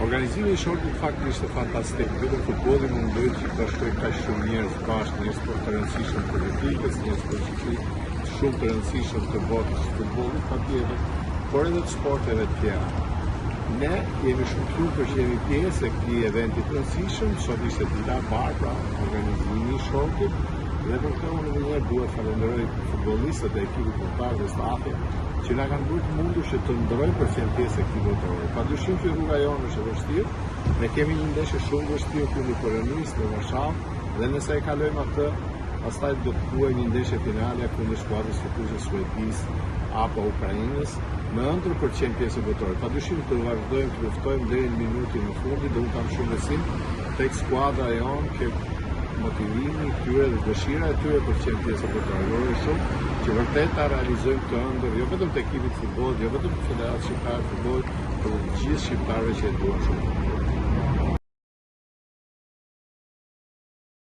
Organizimi i shortit fakti ishte fantastik. Vetëm futbolli mundoi që të shkojë kaq shumë njerëz bashkë, një sport të rëndësishëm për Republikën, një sport shumë të rëndësishëm të botës së futbollit, patjetër, por edhe të sporteve të tjera. Ne jemi shumë të lumtur që jemi pjesë e këtij eventi të rëndësishëm, sot ishte dita e parë pra organizimi i shortit, dhe për këtë unë edhe duhet falenderoj futbollistët e ekipit kombëtar dhe stafin që na kanë bërë të mundur që të ndrojmë për të qenë pjesë e këtij botërore. Padyshim që rruga jonë është e vështirë, ne kemi një ndeshje shumë vështirë kundër Polonisë në Varshavë dhe nëse e kalojmë atë, pastaj do të luajmë një ndeshje finale kundër skuadrës futuese suedisë apo ukrainës, më ëndër për të qenë pjesë e botërore. Padyshim të vazhdojmë të luftojmë deri në minutin e fundit dhe unë kam shumë besim tek skuadra jonë që motivimi i tyre dhe dëshira e tyre për të qenë pjesë e botërore shumë që vërtet ta realizojmë të ëndër, jo vetëm të ekipit futbollit, jo vetëm të Federatës Shqiptare të Futbollit, por të gjithë shqiptarëve që e duan shumë.